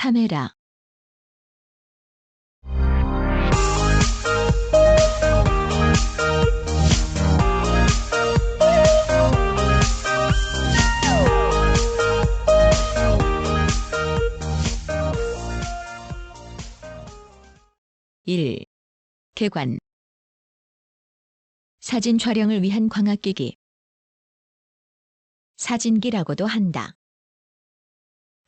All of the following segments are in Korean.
카메라. 일. 객관. 사진 촬영을 위한 광학기기. 사진기라고도 한다.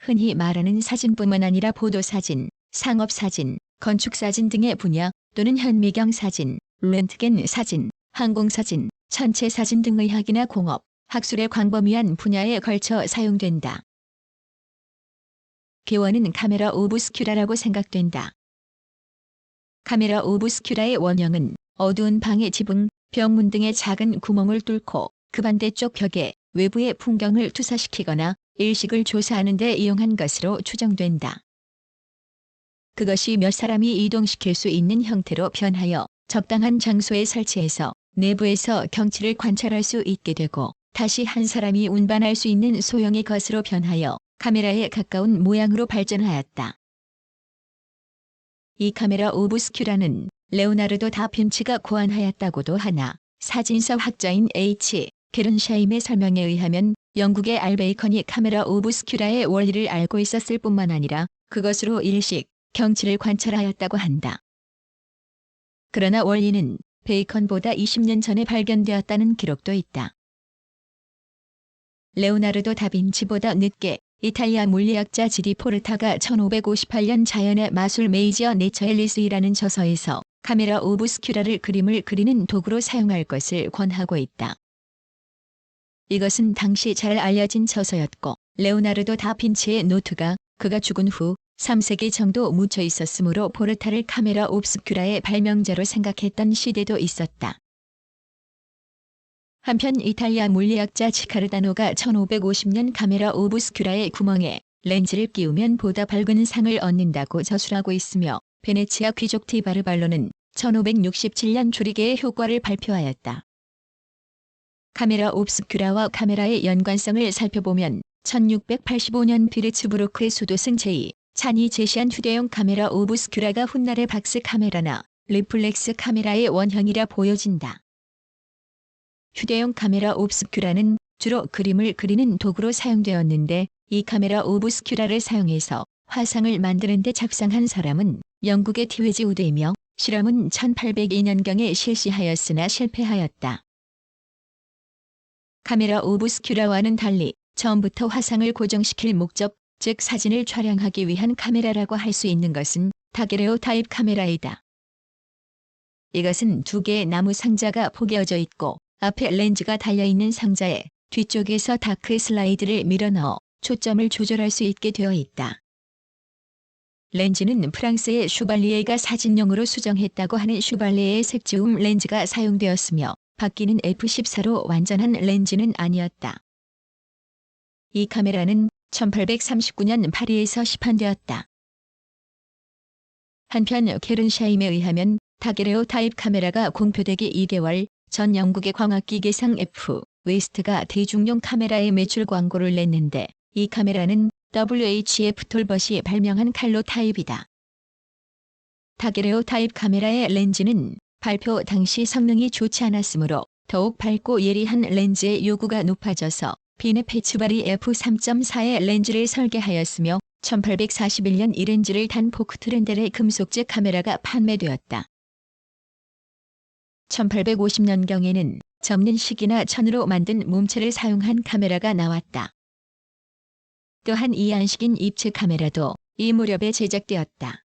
흔히 말하는 사진뿐만 아니라 보도사진, 상업사진, 건축사진 등의 분야 또는 현미경 사진, 렌트겐 사진, 항공사진, 천체사진 등 의학이나 공업, 학술의 광범위한 분야에 걸쳐 사용된다. 개원은 카메라 오브스큐라라고 생각된다. 카메라 오브스큐라의 원형은 어두운 방의 지붕, 벽문 등의 작은 구멍을 뚫고 그 반대쪽 벽에 외부의 풍경을 투사시키거나 일식을 조사하는 데 이용한 것으로 추정된다. 그것이 몇 사람이 이동시킬 수 있는 형태로 변하여 적당한 장소에 설치해서 내부에서 경치를 관찰할 수 있게 되고 다시 한 사람이 운반할 수 있는 소형의 것으로 변하여 카메라에 가까운 모양으로 발전하였다. 이 카메라 오브스큐라는 레오나르도 다빈치가 고안하였다고도 하나 사진사 학자인 H. 게른샤임의 설명에 의하면 영국의 알베이컨이 카메라 오브스큐라의 원리를 알고 있었을 뿐만 아니라 그것으로 일식, 경치를 관찰하였다고 한다. 그러나 원리는 베이컨보다 20년 전에 발견되었다는 기록도 있다. 레오나르도 다빈치보다 늦게 이탈리아 물리학자 지디 포르타가 1558년 자연의 마술 메이지어 네처 앨리스이라는 저서에서 카메라 오브스큐라를 그림을 그리는 도구로 사용할 것을 권하고 있다. 이것은 당시 잘 알려진 저서였고 레오나르도 다빈치의 노트가 그가 죽은 후 3세기 정도 묻혀 있었으므로 포르타를 카메라 옵스큐라의 발명자로 생각했던 시대도 있었다. 한편 이탈리아 물리학자 치카르다노가 1550년 카메라 오브스큐라의 구멍에 렌즈를 끼우면 보다 밝은 상을 얻는다고 저술하고 있으며 베네치아 귀족 디바르발로는 1567년 조리개의 효과를 발표하였다. 카메라 옵스큐라와 카메라의 연관성을 살펴보면 1685년 비르츠부르크의 수도승 제2 찬이 제시한 휴대용 카메라 오브스큐라가 훗날의 박스 카메라나 리플렉스 카메라의 원형이라 보여진다. 휴대용 카메라 옵스큐라는 주로 그림을 그리는 도구로 사용되었는데 이 카메라 오브스큐라를 사용해서 화상을 만드는 데 작상한 사람은 영국의 티웨지 우드이며 실험은 1802년경에 실시하였으나 실패하였다. 카메라 오브스큐라와는 달리 처음부터 화상을 고정시킬 목적, 즉 사진을 촬영하기 위한 카메라라고 할 수 있는 것은 다게레오 타입 카메라이다. 이것은 두 개의 나무 상자가 포개어져 있고 앞에 렌즈가 달려있는 상자에 뒤쪽에서 다크 슬라이드를 밀어넣어 초점을 조절할 수 있게 되어 있다. 렌즈는 프랑스의 슈발리에가 사진용으로 수정했다고 하는 슈발리에의 색지움 렌즈가 사용되었으며 바퀴는 F14로 완전한 렌즈는 아니었다. 이 카메라는 1839년 파리에서 시판되었다. 한편 게른샤임에 의하면 다게레오 타입 카메라가 공표되기 2개월 전 영국의 광학기계상 F. 웨스트가 대중용 카메라의 매출 광고를 냈는데 이 카메라는 WHF 톨벗이 발명한 칼로 타입이다. 다게레오 타입 카메라의 렌즈는 발표 당시 성능이 좋지 않았으므로 더욱 밝고 예리한 렌즈의 요구가 높아져서 비네 페츠바리 F3.4의 렌즈를 설계하였으며 1841년 이 렌즈를 단 포크트렌델의 금속제 카메라가 판매되었다. 1850년경에는 접는 식이나 천으로 만든 몸체를 사용한 카메라가 나왔다. 또한 이안식인 입체 카메라도 이 무렵에 제작되었다.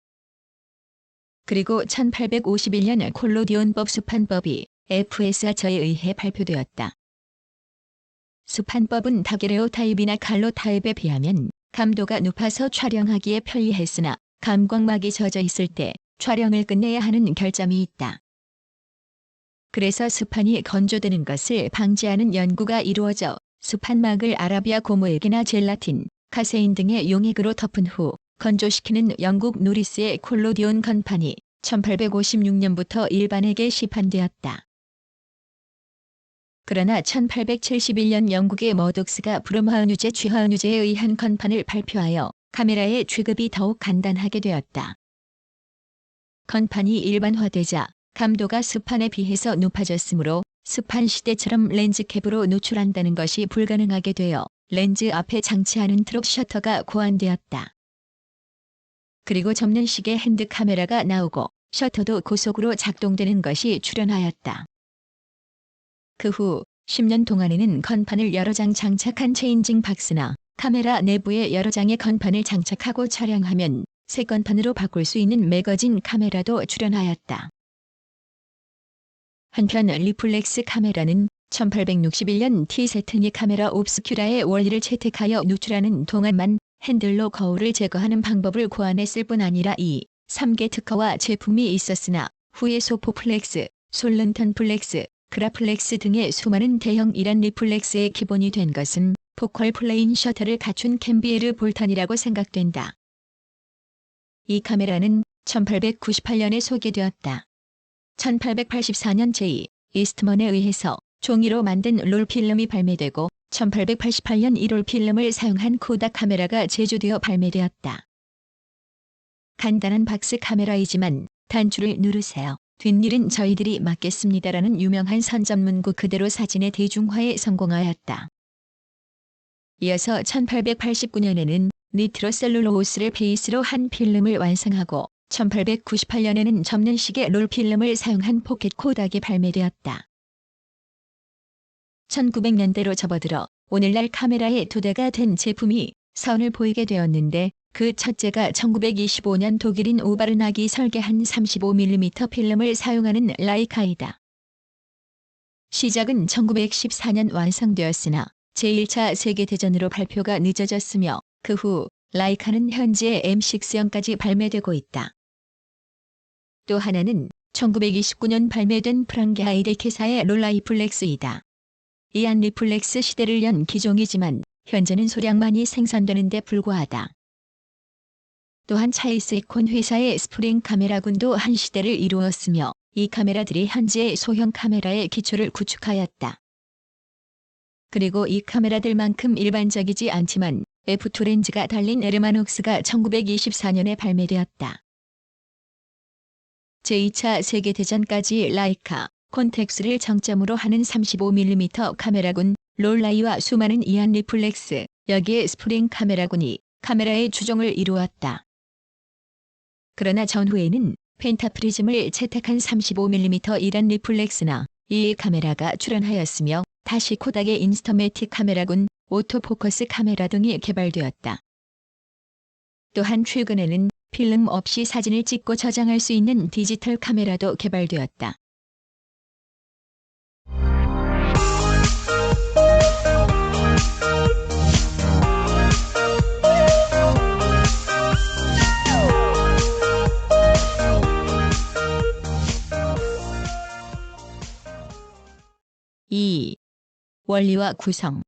그리고 1851년 콜로디온법 수판법이 FS아처에 의해 발표되었다. 수판법은 다게레오 타입이나 칼로 타입에 비하면 감도가 높아서 촬영하기에 편리했으나 감광막이 젖어 있을 때 촬영을 끝내야 하는 결점이 있다. 그래서 수판이 건조되는 것을 방지하는 연구가 이루어져 수판막을 아라비아 고무액이나 젤라틴, 카세인 등의 용액으로 덮은 후 건조시키는 영국 노리스의 콜로디온 건판이 1856년부터 일반에게 시판되었다. 그러나 1871년 영국의 머독스가 브롬하은유제 쥐하은유제에 의한 건판을 발표하여 카메라의 취급이 더욱 간단하게 되었다. 건판이 일반화되자 감도가 스판에 비해서 높아졌으므로 스판 시대처럼 렌즈캡으로 노출한다는 것이 불가능하게 되어 렌즈 앞에 장치하는 트럭 셔터가 고안되었다. 그리고 접는 식의 핸드 카메라가 나오고 셔터도 고속으로 작동되는 것이 출현하였다. 그 후 10년 동안에는 건판을 여러 장 장착한 체인징 박스나 카메라 내부에 여러 장의 건판을 장착하고 촬영하면 새 건판으로 바꿀 수 있는 매거진 카메라도 출현하였다. 한편 리플렉스 카메라는 1861년 T-세트니 카메라 옵스큐라의 원리를 채택하여 노출하는 동안만 핸들로 거울을 제거하는 방법을 고안했을 뿐 아니라 이 3개 특허와 제품이 있었으나 후에 소포플렉스, 솔런턴플렉스, 그라플렉스 등의 수많은 대형 이란 리플렉스의 기본이 된 것은 포컬 플레인 셔터를 갖춘 캠비에르 볼턴이라고 생각된다. 이 카메라는 1898년에 소개되었다. 1884년 제2 이스트먼에 의해서 종이로 만든 롤 필름이 발매되고 1888년 이 롤 필름을 사용한 코닥 카메라가 제조되어 발매되었다. 간단한 박스 카메라이지만 단추를 누르세요. 뒷일은 저희들이 맡겠습니다라는 유명한 선전문구 그대로 사진의 대중화에 성공하였다. 이어서 1889년에는 니트로셀룰로스를 베이스로 한 필름을 완성하고 1898년에는 접는 식의 롤 필름을 사용한 포켓 코닥이 발매되었다. 1900년대로 접어들어 오늘날 카메라의 토대가 된 제품이 선을 보이게 되었는데 그 첫째가 1925년 독일인 오바르낙이 설계한 35mm 필름을 사용하는 라이카이다. 시작은 1914년 완성되었으나 제1차 세계대전으로 발표가 늦어졌으며 그 후 라이카는 현재 M6형까지 발매되고 있다. 또 하나는 1929년 발매된 프랑게 하이데케사의 롤라이플렉스이다. 이안 리플렉스 시대를 연 기종이지만 현재는 소량만이 생산되는 데 불과하다. 또한 차이스 이콘 회사의 스프링 카메라군도 한 시대를 이루었으며 이 카메라들이 현재의 소형 카메라의 기초를 구축하였다. 그리고 이 카메라들만큼 일반적이지 않지만 F2 렌즈가 달린 에르마녹스가 1924년에 발매되었다. 제2차 세계대전까지 라이카, 콘텍스를 정점으로 하는 35mm 카메라군, 롤라이와 수많은 이안 리플렉스, 여기에 스프링 카메라군이 카메라의 주종을 이루었다. 그러나 전후에는 펜타프리즘을 채택한 35mm 이란 리플렉스나 이 카메라가 출현하였으며 다시 코닥의 인스터매틱 카메라군, 오토포커스 카메라 등이 개발되었다. 또한 최근에는 필름 없이 사진을 찍고 저장할 수 있는 디지털 카메라도 개발되었다. 이 원리와 구성.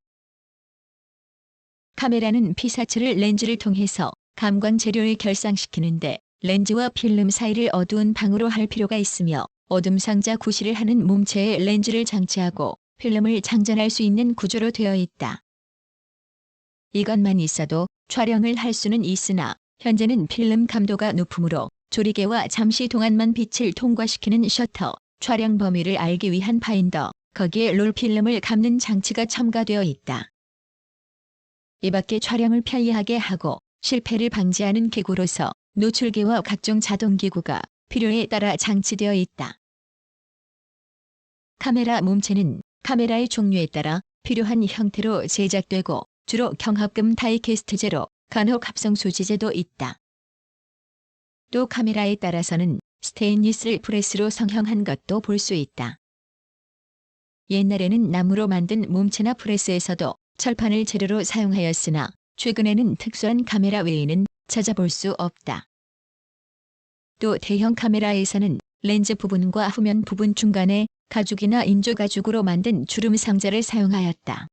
카메라는 피사체를 렌즈를 통해서 감광 재료를 결상시키는데 렌즈와 필름 사이를 어두운 방으로 할 필요가 있으며 어둠 상자 구실을 하는 몸체에 렌즈를 장치하고 필름을 장전할 수 있는 구조로 되어 있다. 이것만 있어도 촬영을 할 수는 있으나 현재는 필름 감도가 높으므로 조리개와 잠시 동안만 빛을 통과시키는 셔터, 촬영 범위를 알기 위한 파인더, 거기에 롤 필름을 감는 장치가 첨가되어 있다. 이 밖에 촬영을 편리하게 하고 실패를 방지하는 기구로서 노출계와 각종 자동기구가 필요에 따라 장치되어 있다. 카메라 몸체는 카메라의 종류에 따라 필요한 형태로 제작되고 주로 경합금 다이캐스트제로 간혹 합성 소지제도 있다. 또 카메라에 따라서는 스테인리스 프레스로 성형한 것도 볼 수 있다. 옛날에는 나무로 만든 몸체나 프레스에서도 철판을 재료로 사용하였으나 최근에는 특수한 카메라 외에는 찾아볼 수 없다. 또 대형 카메라에서는 렌즈 부분과 후면 부분 중간에 가죽이나 인조 가죽으로 만든 주름 상자를 사용하였다.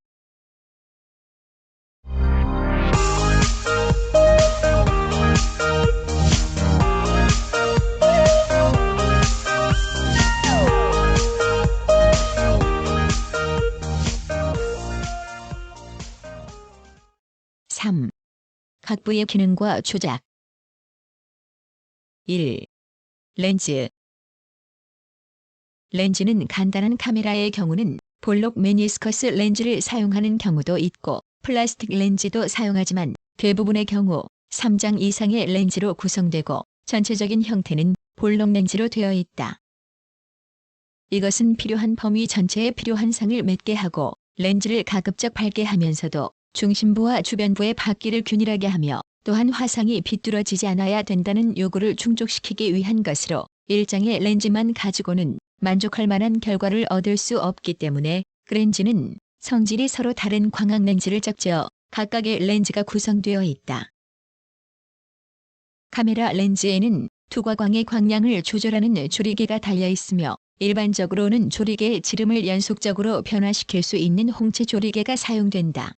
확보의 기능과 조작. 1. 렌즈. 렌즈는 간단한 카메라의 경우는 볼록 메니스커스 렌즈를 사용하는 경우도 있고 플라스틱 렌즈도 사용하지만 대부분의 경우 3장 이상의 렌즈로 구성되고 전체적인 형태는 볼록 렌즈로 되어 있다. 이것은 필요한 범위 전체에 필요한 상을 맺게 하고 렌즈를 가급적 밝게 하면서도 중심부와 주변부의 바퀴를 균일하게 하며 또한 화상이 비뚤어지지 않아야 된다는 요구를 충족시키기 위한 것으로 일장의 렌즈만 가지고는 만족할 만한 결과를 얻을 수 없기 때문에 그 렌즈는 성질이 서로 다른 광학 렌즈를 짝지어 각각의 렌즈가 구성되어 있다. 카메라 렌즈에는 투과광의 광량을 조절하는 조리개가 달려 있으며 일반적으로는 조리개의 지름을 연속적으로 변화시킬 수 있는 홍채 조리개가 사용된다.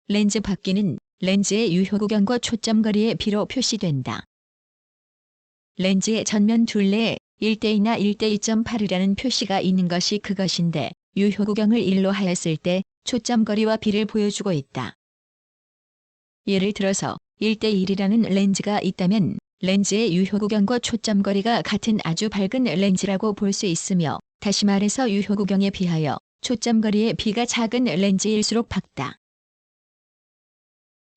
렌즈 바퀴는 렌즈의 유효구경과 초점거리의 비로 표시된다. 렌즈의 전면 둘레에 1:2나 1:2.8이라는 표시가 있는 것이 그것인데 유효구경을 1로 하였을 때 초점거리와 비를 보여주고 있다. 예를 들어서 1:1이라는 렌즈가 있다면 렌즈의 유효구경과 초점거리가 같은 아주 밝은 렌즈라고 볼 수 있으며 다시 말해서 유효구경에 비하여 초점거리의 비가 작은 렌즈일수록 밝다.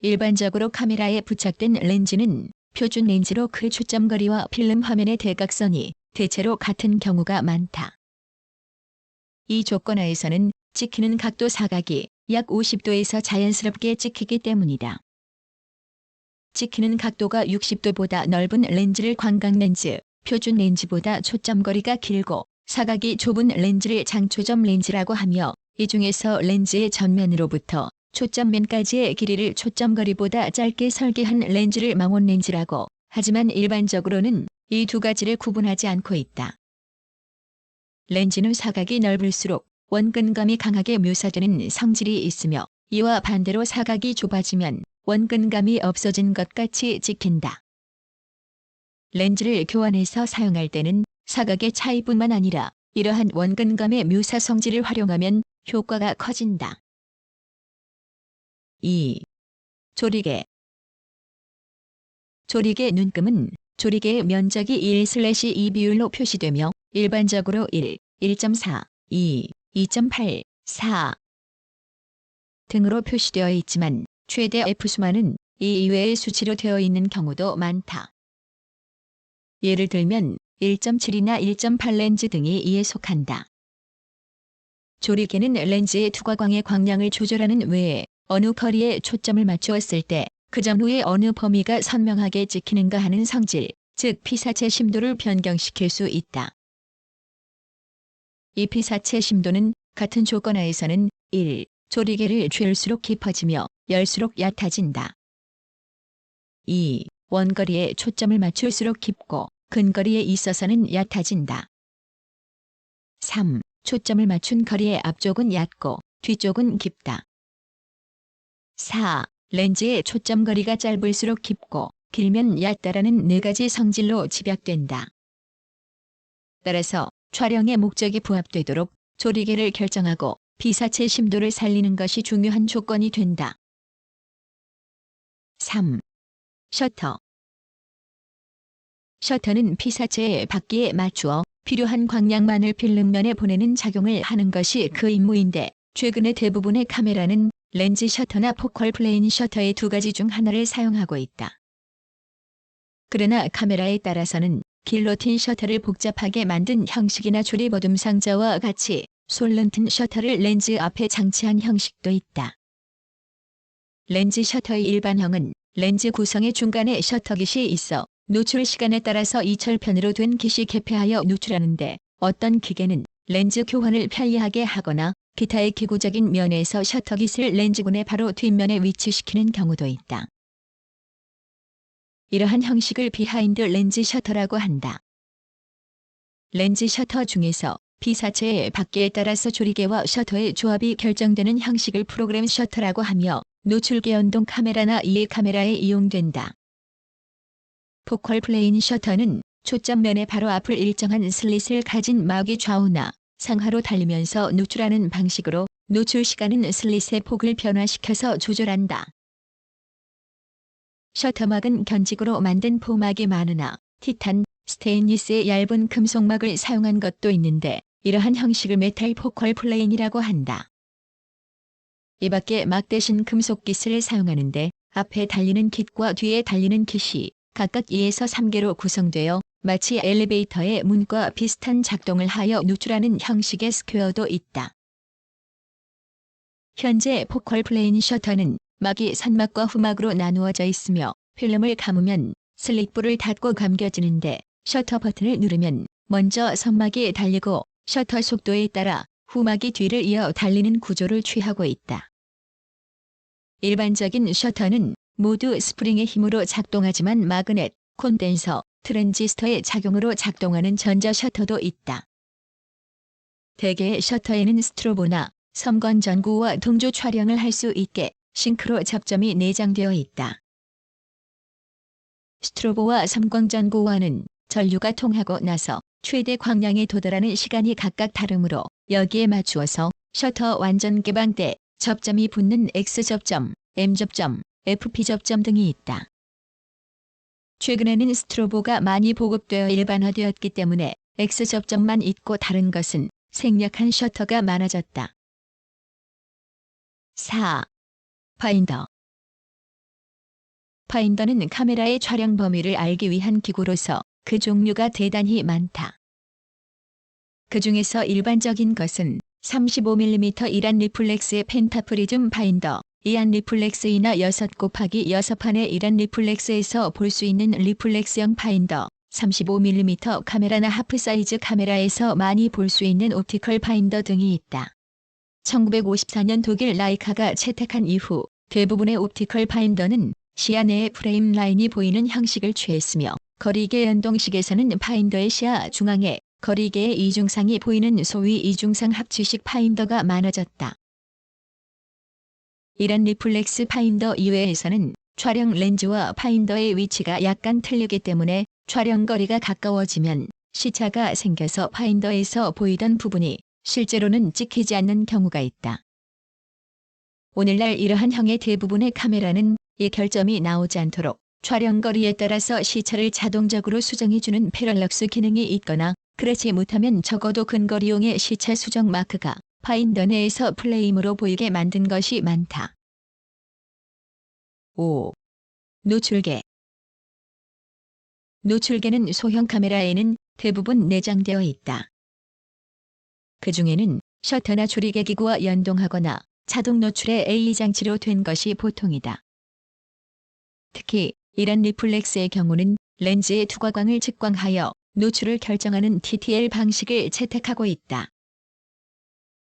일반적으로 카메라에 부착된 렌즈는 표준 렌즈로 그 초점거리와 필름 화면의 대각선이 대체로 같은 경우가 많다. 이 조건 하에서는 찍히는 각도 사각이 약 50도에서 자연스럽게 찍히기 때문이다. 찍히는 각도가 60도보다 넓은 렌즈를 광각렌즈, 표준 렌즈보다 초점거리가 길고 사각이 좁은 렌즈를 장초점 렌즈라고 하며 이 중에서 렌즈의 전면으로부터 초점면까지의 길이를 초점거리보다 짧게 설계한 렌즈를 망원 렌즈라고 하지만 일반적으로는 이 두 가지를 구분하지 않고 있다. 렌즈는 사각이 넓을수록 원근감이 강하게 묘사되는 성질이 있으며 이와 반대로 사각이 좁아지면 원근감이 없어진 것 같이 찍힌다. 렌즈를 교환해서 사용할 때는 사각의 차이뿐만 아니라 이러한 원근감의 묘사 성질을 활용하면 효과가 커진다. 2. 조리개. 조리개 눈금은 조리개의 면적이 1/2 비율로 표시되며 일반적으로 1, 1.4, 2, 2.8, 4 등으로 표시되어 있지만 최대 F수만은 이 이외의 수치로 되어 있는 경우도 많다. 예를 들면 1.7이나 1.8 렌즈 등이 이에 속한다. 조리개는 렌즈의 투과광의 광량을 조절하는 외에 어느 거리에 초점을 맞추었을 때 그 전후의 어느 범위가 선명하게 찍히는가 하는 성질, 즉 피사체 심도를 변경시킬 수 있다. 이 피사체 심도는 같은 조건 하에서는 1. 조리개를 쥘수록 깊어지며 열수록 얕아진다. 2. 원거리에 초점을 맞출수록 깊고 근거리에 있어서는 얕아진다. 3. 초점을 맞춘 거리의 앞쪽은 얕고 뒤쪽은 깊다. 4. 렌즈의 초점거리가 짧을수록 깊고 길면 얕다라는 네 가지 성질로 집약된다. 따라서 촬영의 목적에 부합되도록 조리개를 결정하고 피사체 심도를 살리는 것이 중요한 조건이 된다. 3. 셔터. 셔터는 피사체의 바퀴에 맞추어 필요한 광량만을 필름면에 보내는 작용을 하는 것이 그 임무인데 최근에 대부분의 카메라는 렌즈 셔터나 포컬 플레인 셔터의 두 가지 중 하나를 사용하고 있다. 그러나 카메라에 따라서는 길로틴 셔터를 복잡하게 만든 형식이나 조립 어둠 상자와 같이 솔런튼 셔터를 렌즈 앞에 장치한 형식도 있다. 렌즈 셔터의 일반형은 렌즈 구성의 중간에 셔터 깃이 있어 노출 시간에 따라서 이철편으로 된 깃이 개폐하여 노출하는데 어떤 기계는 렌즈 교환을 편리하게 하거나 기타의 기구적인 면에서 셔터 깃을 렌즈군의 바로 뒷면에 위치시키는 경우도 있다. 이러한 형식을 비하인드 렌즈 셔터라고 한다. 렌즈 셔터 중에서 피사체의 바퀴에 따라서 조리개와 셔터의 조합이 결정되는 형식을 프로그램 셔터라고 하며 노출계 연동 카메라나 이해 카메라에 이용된다. 포컬 플레인 셔터는 초점면의 바로 앞을 일정한 슬릿을 가진 막이 좌우나 상하로 달리면서 노출하는 방식으로 노출 시간은 슬릿의 폭을 변화시켜서 조절한다. 셔터막은 견직으로 만든 포막이 많으나 티탄, 스테인리스의 얇은 금속막을 사용한 것도 있는데 이러한 형식을 메탈 포컬 플레인이라고 한다. 이 밖에 막 대신 금속 깃을 사용하는데 앞에 달리는 깃과 뒤에 달리는 깃이 각각 2에서 3개로 구성되어 마치 엘리베이터의 문과 비슷한 작동을 하여 누출하는 형식의 스퀘어도 있다. 현재 포컬 플레인 셔터는 막이 선막과 후막으로 나누어져 있으며 필름을 감으면 슬립불을 닫고 감겨지는데 셔터 버튼을 누르면 먼저 선막이 달리고 셔터 속도에 따라 후막이 뒤를 이어 달리는 구조를 취하고 있다. 일반적인 셔터는 모두 스프링의 힘으로 작동하지만 마그넷, 콘덴서, 트랜지스터의 작용으로 작동하는 전자 셔터도 있다. 대개의 셔터에는 스트로보나 섬건 전구와 동조 촬영을 할 수 있게 싱크로 접점이 내장되어 있다. 스트로보와 섬광 전구와는 전류가 통하고 나서 최대 광량에 도달하는 시간이 각각 다르므로 여기에 맞추어서 셔터 완전 개방 때 접점이 붙는 X접점, M접점, FP접점 등이 있다. 최근에는 스트로보가 많이 보급되어 일반화되었기 때문에 X접점만 있고 다른 것은 생략한 셔터가 많아졌다. 4. 파인더. 파인더는 카메라의 촬영 범위를 알기 위한 기구로서 그 종류가 대단히 많다. 그 중에서 일반적인 것은 35mm 이란 리플렉스의 펜타프리즘 파인더, 이안 리플렉스이나 6곱하기6판의 이란 리플렉스에서 볼 수 있는 리플렉스형 파인더, 35mm 카메라나 하프 사이즈 카메라에서 많이 볼 수 있는 옵티컬 파인더 등이 있다. 1954년 독일 라이카가 채택한 이후 대부분의 옵티컬 파인더는 시야 내의 프레임 라인이 보이는 형식을 취했으며 거리계 연동식에서는 파인더의 시야 중앙에 거리계의 이중상이 보이는 소위 이중상 합치식 파인더가 많아졌다. 이런 리플렉스 파인더 이외에서는 촬영 렌즈와 파인더의 위치가 약간 틀리기 때문에 촬영 거리가 가까워지면 시차가 생겨서 파인더에서 보이던 부분이 실제로는 찍히지 않는 경우가 있다. 오늘날 이러한 형의 대부분의 카메라는 이 결점이 나오지 않도록 촬영 거리에 따라서 시차를 자동적으로 수정해주는 패럴럭스 기능이 있거나 그렇지 못하면 적어도 근거리용의 시차 수정 마크가 파인더 내에서 플레임으로 보이게 만든 것이 많다. 5. 노출계. 노출계는 소형 카메라에는 대부분 내장되어 있다. 그 중에는 셔터나 조리개 기구와 연동하거나 자동 노출의 A 장치로 된 것이 보통이다. 특히 이런 리플렉스의 경우는 렌즈의 투과광을 측광하여 노출을 결정하는 TTL 방식을 채택하고 있다.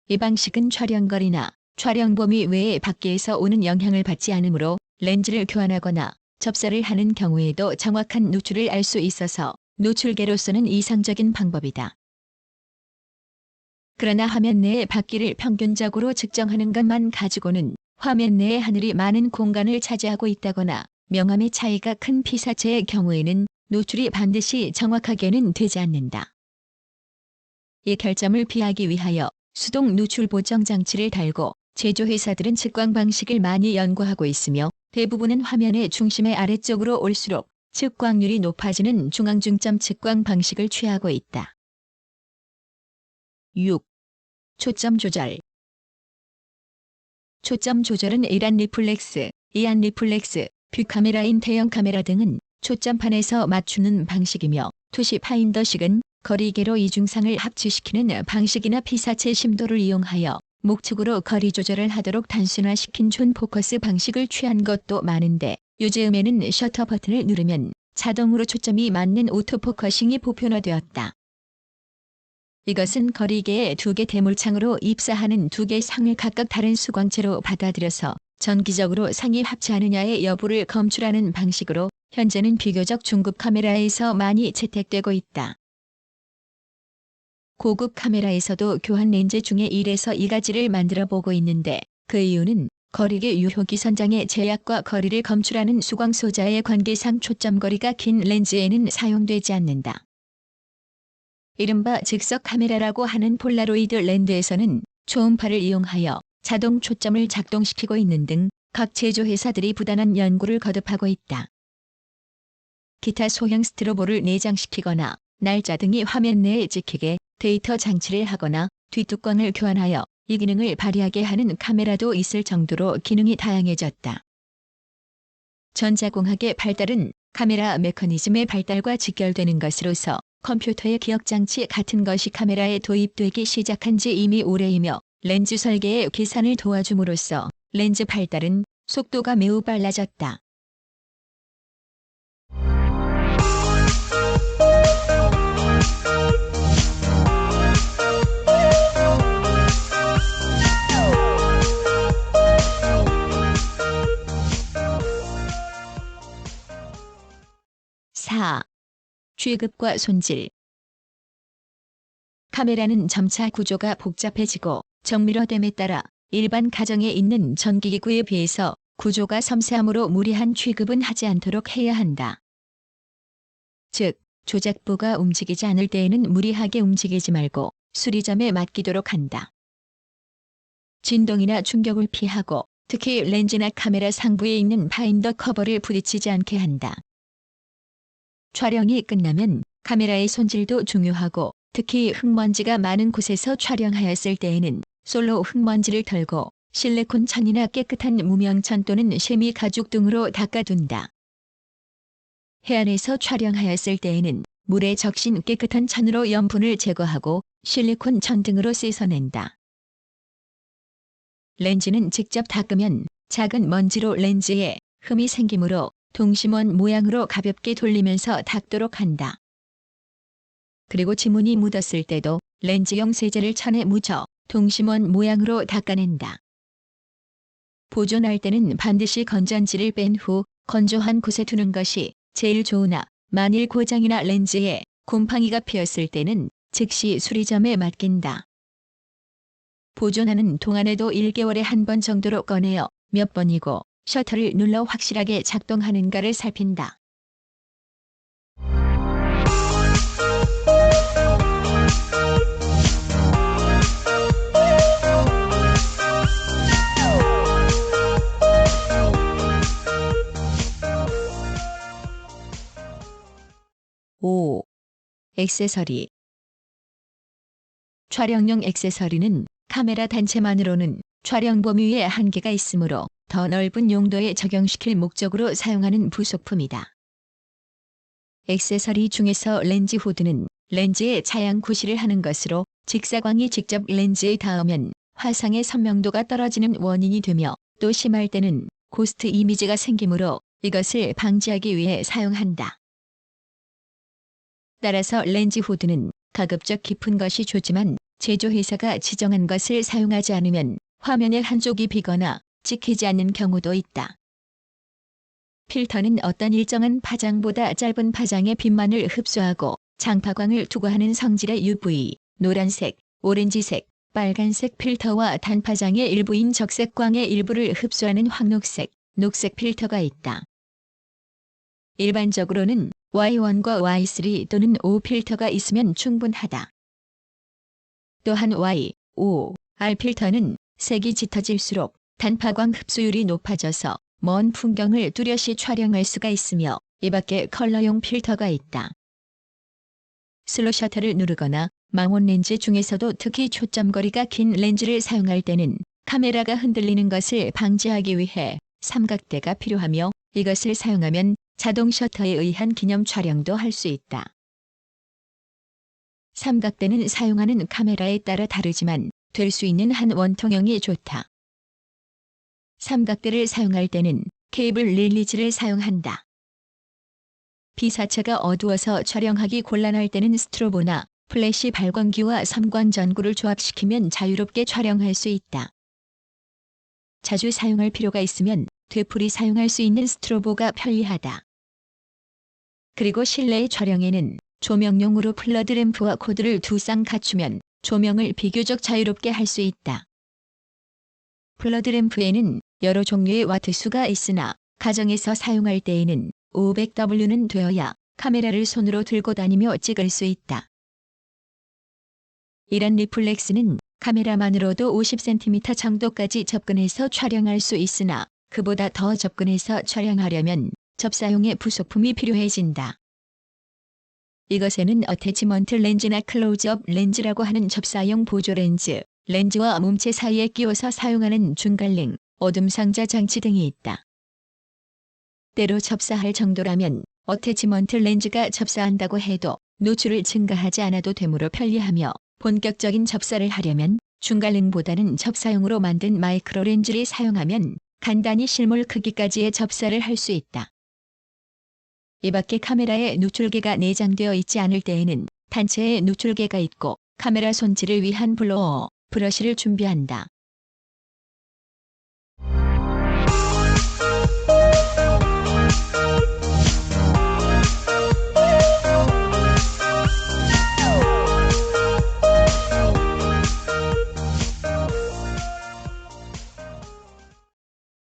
이 방식은 촬영거리나 촬영 범위 외에 밖에서 오는 영향을 받지 않으므로 렌즈를 교환하거나 접사를 하는 경우에도 정확한 노출을 알 수 있어서 노출계로서는 이상적인 방법이다. 그러나 화면 내의 밝기를 평균적으로 측정하는 것만 가지고는 화면 내의 하늘이 많은 공간을 차지하고 있다거나 명암의 차이가 큰 피사체의 경우에는 노출이 반드시 정확하게는 되지 않는다. 이 결점을 피하기 위하여 수동 노출 보정 장치를 달고 제조회사들은 측광 방식을 많이 연구하고 있으며 대부분은 화면의 중심의 아래쪽으로 올수록 측광률이 높아지는 중앙중점 측광 방식을 취하고 있다. 6. 초점 조절. 초점 조절은 이란 리플렉스, 이안 리플렉스, 뷰카메라인 대형 카메라 등은 초점판에서 맞추는 방식이며 투시 파인더식은 거리계로 이중상을 합치시키는 방식이나 피사체 심도를 이용하여 목축으로 거리 조절을 하도록 단순화시킨 존 포커스 방식을 취한 것도 많은데 요즘에는 셔터 버튼을 누르면 자동으로 초점이 맞는 오토포커싱이 보편화되었다. 이것은 거리계에 2개 대물창으로 입사하는 2개 상을 각각 다른 수광체로 받아들여서 전기적으로 상이 합치하느냐의 여부를 검출하는 방식으로 현재는 비교적 중급 카메라에서 많이 채택되고 있다. 고급 카메라에서도 교환 렌즈 중에 1에서 2가지를 만들어 보고 있는데 그 이유는 거리계 유효기 선장의 제약과 거리를 검출하는 수광 소자의 관계상 초점 거리가 긴 렌즈에는 사용되지 않는다. 이른바 즉석 카메라라고 하는 폴라로이드 렌즈에서는 초음파를 이용하여 자동 초점을 작동시키고 있는 등 각 제조회사들이 부단한 연구를 거듭하고 있다. 기타 소형 스티로보를 내장시키거나 날짜 등이 화면 내에 찍히게 데이터 장치를 하거나 뒷뚜껑을 교환하여 이 기능을 발휘하게 하는 카메라도 있을 정도로 기능이 다양해졌다. 전자공학의 발달은 카메라 메커니즘의 발달과 직결되는 것으로서 컴퓨터의 기억장치 같은 것이 카메라에 도입되기 시작한 지 이미 오래이며 렌즈 설계의 계산을 도와줌으로써 렌즈 발달은 속도가 매우 빨라졌다. 취급과 손질. 카메라는 점차 구조가 복잡해지고 정밀화됨에 따라 일반 가정에 있는 전기기구에 비해서 구조가 섬세하므로 무리한 취급은 하지 않도록 해야 한다. 즉, 조작부가 움직이지 않을 때에는 무리하게 움직이지 말고 수리점에 맡기도록 한다. 진동이나 충격을 피하고 특히 렌즈나 카메라 상부에 있는 바인더 커버를 부딪히지 않게 한다. 촬영이 끝나면 카메라의 손질도 중요하고 특히 흙먼지가 많은 곳에서 촬영하였을 때에는 솔로 흙먼지를 털고 실리콘 천이나 깨끗한 무명천 또는 세미 가죽 등으로 닦아둔다. 해안에서 촬영하였을 때에는 물에 적신 깨끗한 천으로 염분을 제거하고 실리콘 천 등으로 씻어낸다. 렌즈는 직접 닦으면 작은 먼지로 렌즈에 흠이 생기므로 동심원 모양으로 가볍게 돌리면서 닦도록 한다. 그리고 지문이 묻었을 때도 렌즈용 세제를 천에 묻혀 동심원 모양으로 닦아낸다. 보존할 때는 반드시 건전지를 뺀 후 건조한 곳에 두는 것이 제일 좋으나 만일 고장이나 렌즈에 곰팡이가 피었을 때는 즉시 수리점에 맡긴다. 보존하는 동안에도 1개월에 한 번 정도로 꺼내어 몇 번이고 셔터를 눌러 확실하게 작동하는가를 살핀다. 액세서리. 촬영용 액세서리는 카메라 단체만으로는 촬영 범위에 한계가 있으므로 더 넓은 용도에 적용시킬 목적으로 사용하는 부속품이다. 액세서리 중에서 렌즈 후드는 렌즈에 차양 구실을 하는 것으로 직사광이 직접 렌즈에 닿으면 화상의 선명도가 떨어지는 원인이 되며 또 심할 때는 고스트 이미지가 생기므로 이것을 방지하기 위해 사용한다. 따라서 렌즈 후드는 가급적 깊은 것이 좋지만 제조회사가 지정한 것을 사용하지 않으면 화면의 한쪽이 비거나 찍히지 않는 경우도 있다. 필터는 어떤 일정한 파장보다 짧은 파장의 빛만을 흡수하고 장파광을 투과하는 성질의 UV, 노란색, 오렌지색, 빨간색 필터와 단파장의 일부인 적색광의 일부를 흡수하는 황록색, 녹색 필터가 있다. 일반적으로는 Y1과 Y3 또는 O 필터가 있으면 충분하다. 또한 Y, O, R 필터는 색이 짙어질수록 단파광 흡수율이 높아져서 먼 풍경을 뚜렷이 촬영할 수가 있으며 이 밖에 컬러용 필터가 있다. 슬로 셔터를 누르거나 망원 렌즈 중에서도 특히 초점거리가 긴 렌즈를 사용할 때는 카메라가 흔들리는 것을 방지하기 위해 삼각대가 필요하며 이것을 사용하면 자동 셔터에 의한 기념 촬영도 할 수 있다. 삼각대는 사용하는 카메라에 따라 다르지만 될 수 있는 한 원통형이 좋다. 삼각대를 사용할 때는 케이블 릴리즈를 사용한다. 비사체가 어두워서 촬영하기 곤란할 때는 스트로보나 플래시 발광기와 삼광 전구를 조합시키면 자유롭게 촬영할 수 있다. 자주 사용할 필요가 있으면 되풀이 사용할 수 있는 스트로보가 편리하다. 그리고 실내 촬영에는 조명용으로 플러드 램프와 코드를 두 쌍 갖추면 조명을 비교적 자유롭게 할 수 있다. 플러드 램프에는 여러 종류의 와트수가 있으나 가정에서 사용할 때에는 500W는 되어야 카메라를 손으로 들고 다니며 찍을 수 있다. 이런 리플렉스는 카메라만으로도 50cm 정도까지 접근해서 촬영할 수 있으나 그보다 더 접근해서 촬영하려면 접사용의 부속품이 필요해진다. 이것에는 어태치먼트 렌즈나 클로즈업 렌즈라고 하는 접사용 보조 렌즈, 렌즈와 몸체 사이에 끼워서 사용하는 중갈링, 어둠 상자 장치 등이 있다. 때로 접사할 정도라면 어태치먼트 렌즈가 접사한다고 해도 노출을 증가하지 않아도 되므로 편리하며, 본격적인 접사를 하려면 중갈링보다는 접사용으로 만든 마이크로 렌즈를 사용하면 간단히 실물 크기까지의 접사를 할 수 있다. 이 밖에 카메라에 노출계가 내장되어 있지 않을 때에는 단체에 노출계가 있고 카메라 손질을 위한 블로어, 브러쉬를 준비한다.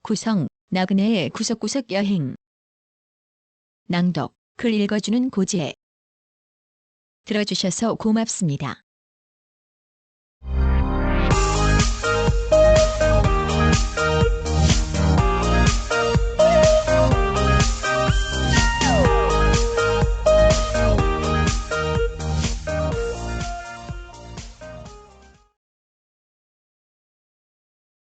구성, 나그네의 구석구석 여행. 낭독, 글 읽어주는 고지혜. 들어주셔서 고맙습니다.